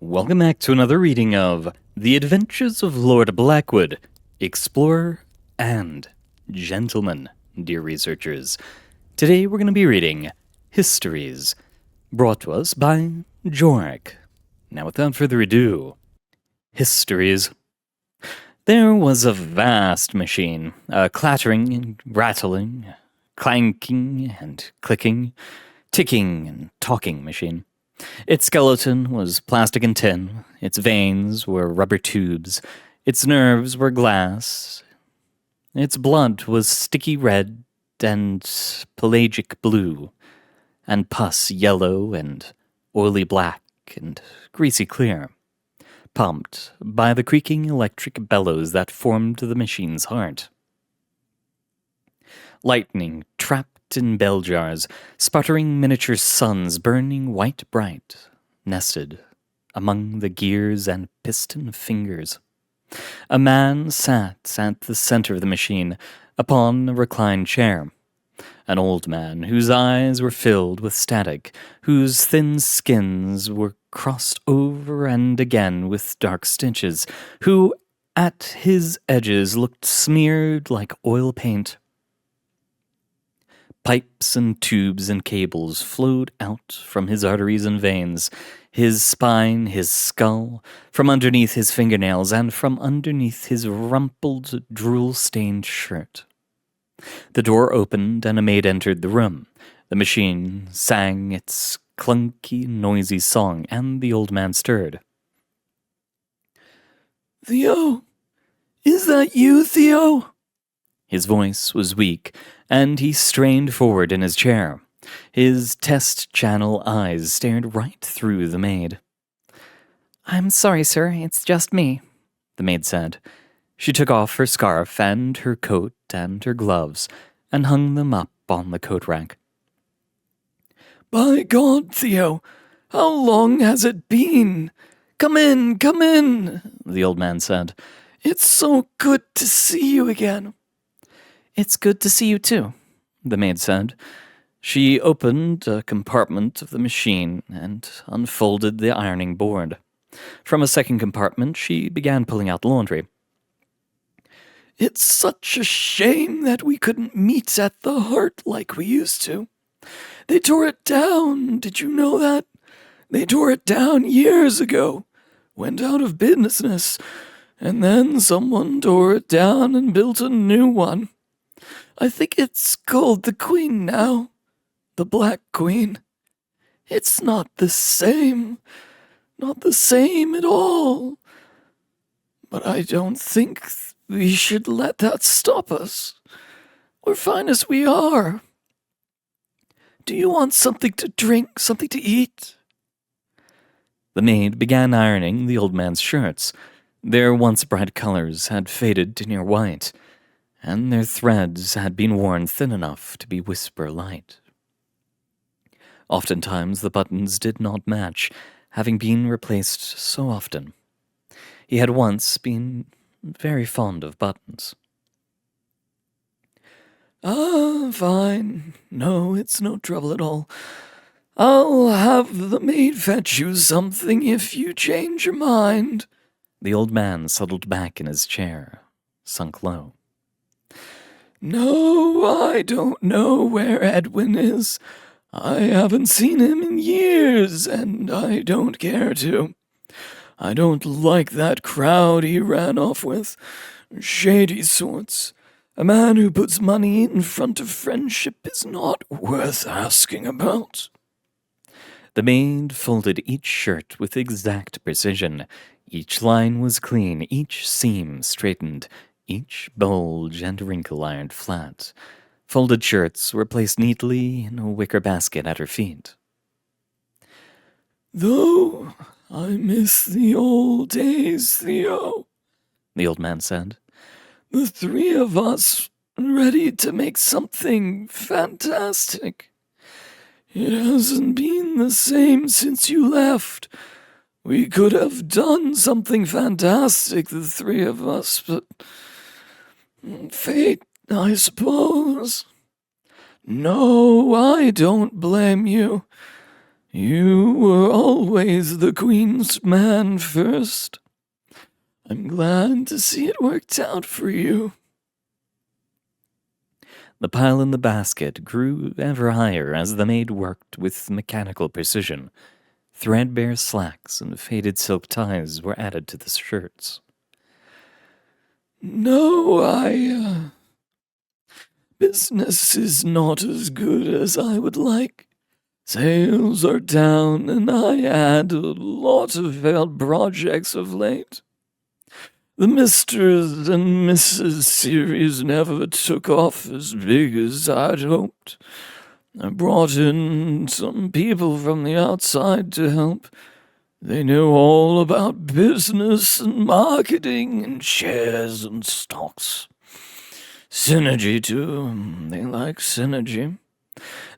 Welcome back to another reading of The Adventures of Lord Blackwood, Explorer and Gentleman, dear researchers. Today we're going to be reading Histories, brought to us by Jorik. Now without further ado, Histories. There was a vast machine, a clattering and rattling, clanking and clicking, ticking and talking machine. Its skeleton was plastic and tin, its veins were rubber tubes, its nerves were glass, its blood was sticky red and pelagic blue, and pus yellow and oily black and greasy clear, pumped by the creaking electric bellows that formed the machine's heart. Lightning trapped in bell jars, sputtering miniature suns burning white bright, nested among the gears and piston fingers. A man sat at the center of the machine, upon a reclined chair. An old man whose eyes were filled with static, whose thin skins were crossed over and again with dark stitches, who at his edges looked smeared like oil paint. Pipes and tubes and cables flowed out from his arteries and veins, his spine, his skull, from underneath his fingernails, and from underneath his rumpled, drool-stained shirt. The door opened, and a maid entered the room. The machine sang its clunky, noisy song, and the old man stirred. "Theo? Is that you, Theo?" His voice was weak, and he strained forward in his chair. His test-channel eyes stared right through the maid. "I'm sorry, sir, it's just me," the maid said. She took off her scarf and her coat and her gloves and hung them up on the coat rack. "By God, Theo, how long has it been? Come in, the old man said. "It's so good to see you again." "It's good to see you too," the maid said. She opened a compartment of the machine and unfolded the ironing board. From a second compartment, she began pulling out laundry. "It's such a shame that we couldn't meet at the Heart like we used to. They tore it down, did you know that? They tore it down years ago, went out of business, and then someone tore it down and built a new one. I think it's called the Queen now. The Black Queen. It's not the same. Not the same at all. But I don't think we should let that stop us. We're fine as we are. Do you want something to drink, something to eat?" The maid began ironing the old man's shirts. Their once bright colors had faded to near white, and their threads had been worn thin enough to be whisper light. Oftentimes the buttons did not match, having been replaced so often. He had once been very fond of buttons. "Ah, fine. No, it's no trouble at all. I'll have the maid fetch you something if you change your mind." The old man settled back in his chair, sunk low. "No, I don't know where Edwin is. I haven't seen him in years, and I don't care to. I don't like that crowd he ran off with. Shady sorts. A man who puts money in front of friendship is not worth asking about." The maid folded each shirt with exact precision. Each line was clean, each seam straightened, each bulge and wrinkle ironed flat. Folded shirts were placed neatly in a wicker basket at her feet. "Though I miss the old days, Theo," the old man said. "The three of us ready to make something fantastic. It hasn't been the same since you left. We could have done something fantastic, the three of us, but fate, I suppose. No, I don't blame you. You were always the Queen's man first. I'm glad to see it worked out for you. The pile in the basket grew ever higher as the maid worked with mechanical precision. Threadbare slacks and faded silk ties were added to the shirts. No, business is not as good as I would like. Sales are down, and I had a lot of failed projects of late. The Mr. and Mrs. series never took off as big as I'd hoped. I brought in some people from the outside to help. They know all about business and marketing and shares and stocks. Synergy, too. They like synergy.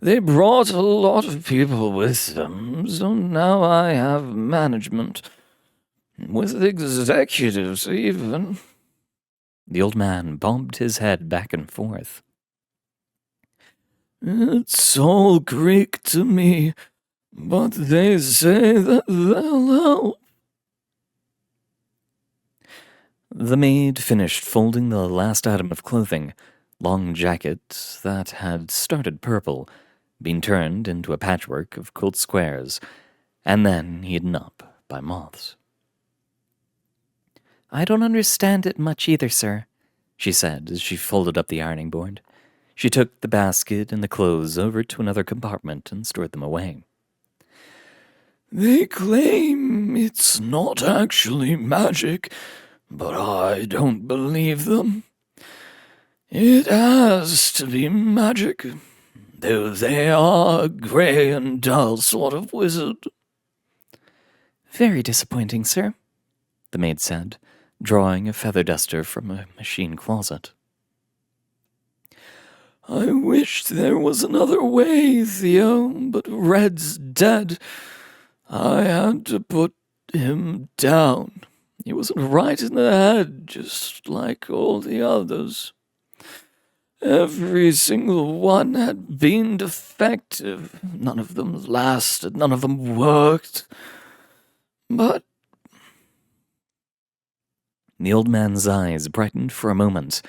They brought a lot of people with them, so now I have management. With executives, even. The old man bobbed his head back and forth. It's all Greek to me, but they say that they'll help. The maid finished folding the last item of clothing, long jacket that had started purple, been turned into a patchwork of quilt squares, and then eaten up by moths. I don't understand it much either, sir, she said as she folded up the ironing board. She took the basket and the clothes over to another compartment and stored them away. They claim it's not actually magic, but I don't believe them. It has to be magic, though they are a grey and dull sort of wizard. Very disappointing, sir, the maid said, drawing a feather duster from a machine closet. I wish there was another way, Theo, but Red's dead. I had to put him down. He wasn't right in the head, just like all the others. Every single one had been defective. None of them lasted, none of them worked. But the old man's eyes brightened for a moment,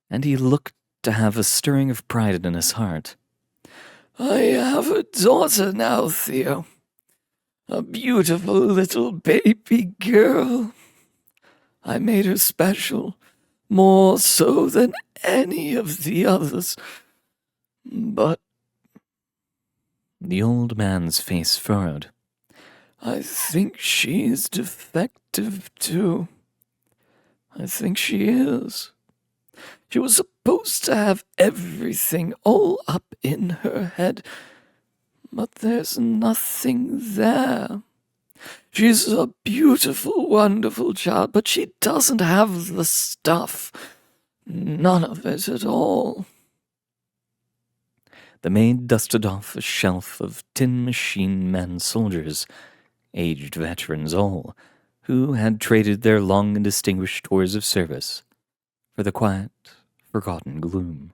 and he looked to have a stirring of pride in his heart. I have a daughter now, Theo. A beautiful little baby girl. I made her special, more so than any of the others. But the old man's face furrowed. I think she's defective, too. I think she is. She was supposed to have everything all up in her head, but there's nothing there. She's a beautiful, wonderful child, but she doesn't have the stuff. None of it at all. The maid dusted off a shelf of tin machine men soldiers, aged veterans all, who had traded their long and distinguished tours of service for the quiet, forgotten gloom.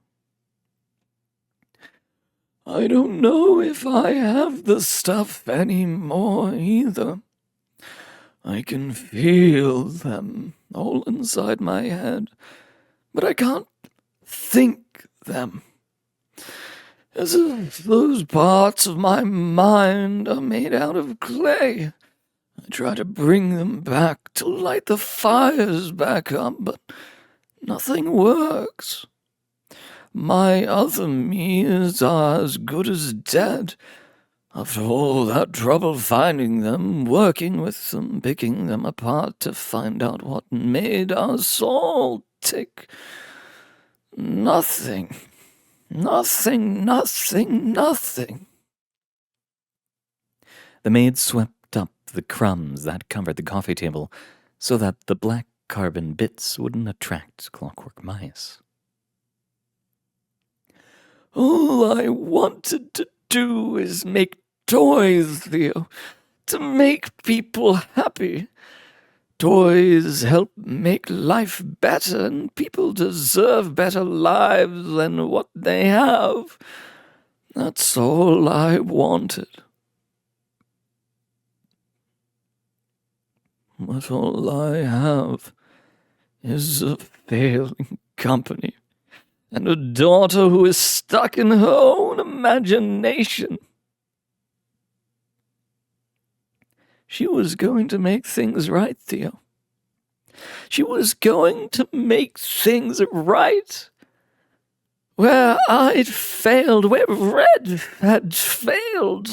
I don't know if I have the stuff anymore either. I can feel them all inside my head, but I can't think them. As if those parts of my mind are made out of clay. I try to bring them back to light the fires back up, but nothing works. My other me's are as good as dead. After all that trouble finding them, working with them, picking them apart to find out what made us all tick. Nothing. Nothing, nothing, nothing. The maid swept up the crumbs that covered the coffee table so that the black carbon bits wouldn't attract clockwork mice. All I wanted to do is make toys, Theo, to make people happy. Toys help make life better, and people deserve better lives than what they have. That's all I wanted. But all I have is a failing company and a daughter who is stuck in her own imagination. She was going to make things right, Theo. She was going to make things right. Where I'd failed, where Red had failed,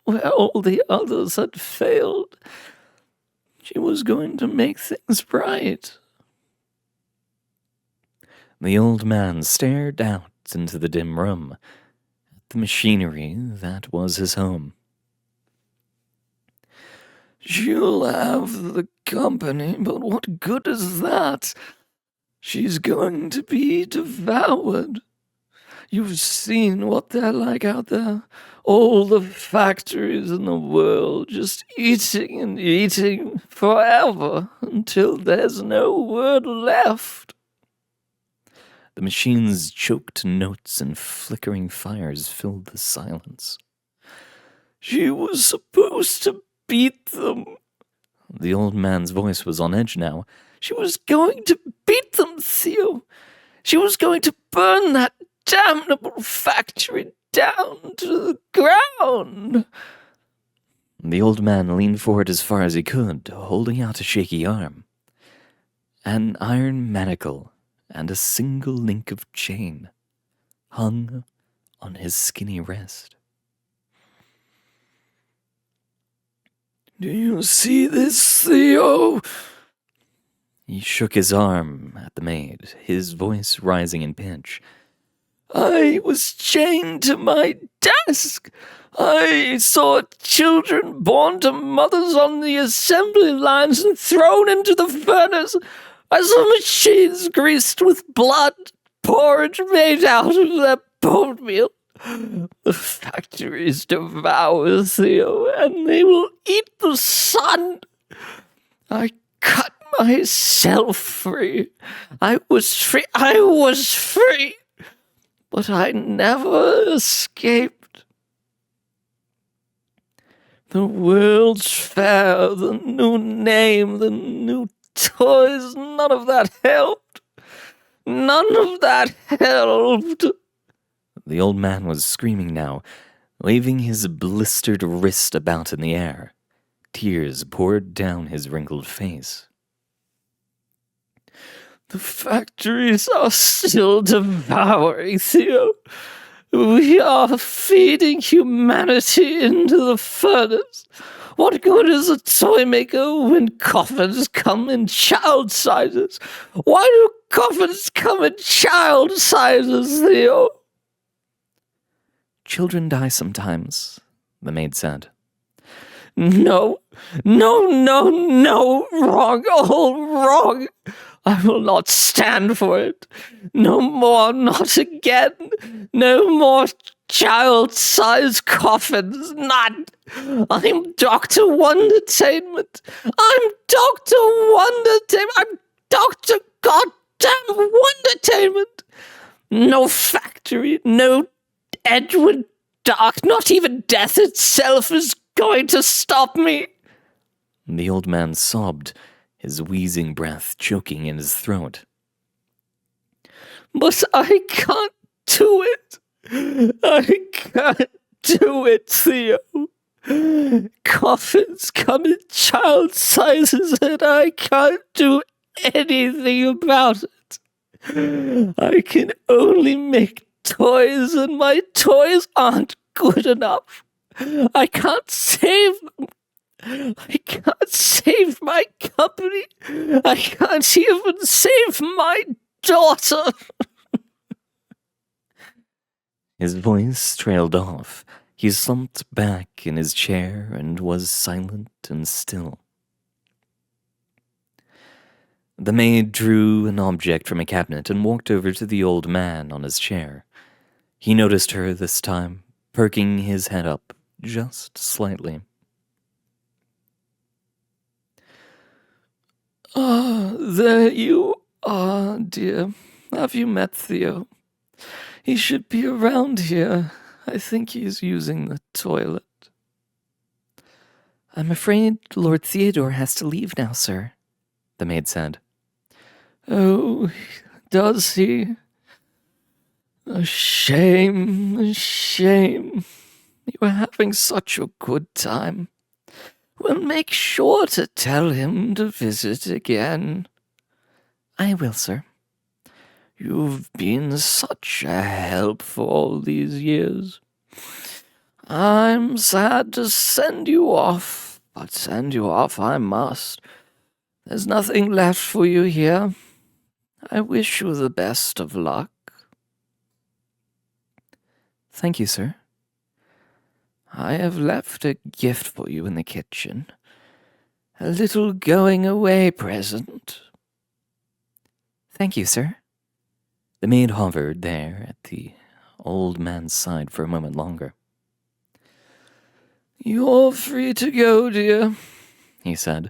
where all the others had failed, she was going to make things right. The old man stared out into the dim room, at the machinery that was his home. She'll have the company, but what good is that? She's going to be devoured. You've seen what they're like out there. All the factories in the world just eating and eating forever until there's no word left. The machine's choked notes and flickering fires filled the silence. She was supposed to beat them. The old man's voice was on edge now. She was going to beat them, Theo. She was going to burn that damnable factory down to the ground. The old man leaned forward as far as he could, holding out a shaky arm. An iron manacle and a single link of chain hung on his skinny wrist. Do you see this, Theo? He shook his arm at the maid, his voice rising in pitch. I was chained to my desk. I saw children born to mothers on the assembly lines and thrown into the furnace. I saw machines greased with blood, porridge made out of their bone meal. The factories devour, Theo, and they will eat the sun. I cut myself free. I was free. But I never escaped. The World's Fair, the new name, the new toys, none of that helped. None of that helped. The old man was screaming now, waving his blistered wrist about in the air. Tears poured down his wrinkled face. The factories are still devouring, Theo. We are feeding humanity into the furnace. What good is a toy maker when coffins come in child sizes? Why do coffins come in child sizes, Theo? Children die sometimes, the maid said. No, wrong, all wrong. I will not stand for it. No more, not again. No more child-sized coffins, none. I'm Dr. Wondertainment. I'm Dr. Wondertainment. I'm Dr. Goddamn Wondertainment. No factory, no Edward Dark, not even death itself is going to stop me. The old man sobbed, his wheezing breath choking in his throat. But I can't do it. I can't do it, Theo. Coffins come in child sizes and I can't do anything about it. I can only make toys and my toys aren't good enough. I can't save them. I can't save my company. I can't even save my daughter. His voice trailed off. He slumped back in his chair and was silent and still. The maid drew an object from a cabinet and walked over to the old man on his chair. He noticed her this time, perking his head up just slightly. Ah, there you are, dear. Have you met Theo? He should be around here. I think he's using the toilet. I'm afraid Lord Theodore has to leave now, sir, the maid said. Oh, does he? A shame, a shame. You were having such a good time. We'll make sure to tell him to visit again. I will, sir. You've been such a help for all these years. I'm sad to send you off, but send you off I must. There's nothing left for you here. I wish you the best of luck. Thank you, sir. I have left a gift for you in the kitchen. A little going-away present. Thank you, sir. The maid hovered there at the old man's side for a moment longer. You're free to go, dear, he said.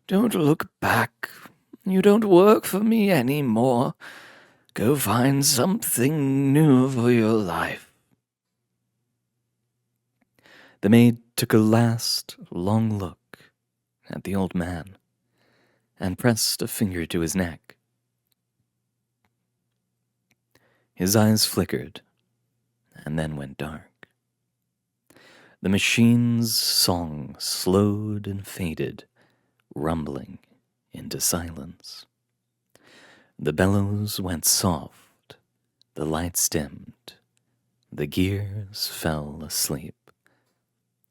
Don't look back. You don't work for me anymore. Go find something new for your life. The maid took a last, long look at the old man and pressed a finger to his neck. His eyes flickered and then went dark. The machine's song slowed and faded, rumbling into silence. The bellows went soft, the lights dimmed, the gears fell asleep,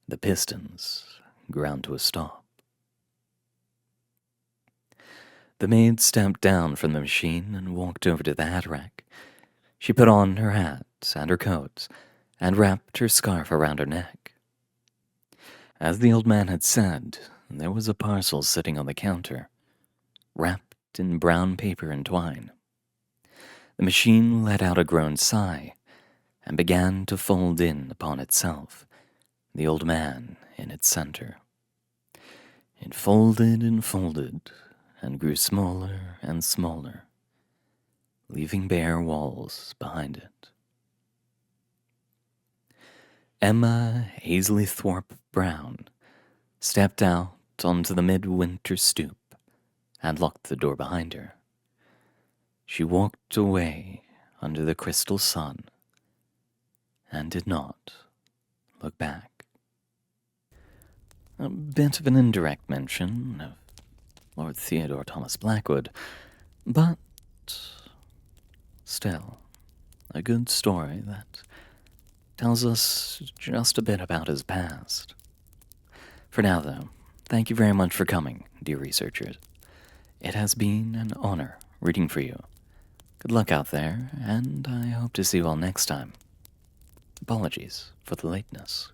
the pistons ground to a stop. The maid stepped down from the machine and walked over to the hat rack. She put on her hat and her coat and wrapped her scarf around her neck. As the old man had said, there was a parcel sitting on the counter, wrapped in brown paper and twine. The machine let out a groan sigh and began to fold in upon itself, the old man in its center. It folded and grew smaller and smaller, leaving bare walls behind it. Emma Hazley Thorpe Brown stepped out onto the midwinter stoop and locked the door behind her. She walked away under the crystal sun and did not look back. A bit of an indirect mention of Lord Theodore Thomas Blackwood, but still a good story that tells us just a bit about his past. For now, though, thank you very much for coming, dear researchers. It has been an honor reading for you. Good luck out there, and I hope to see you all next time. Apologies for the lateness.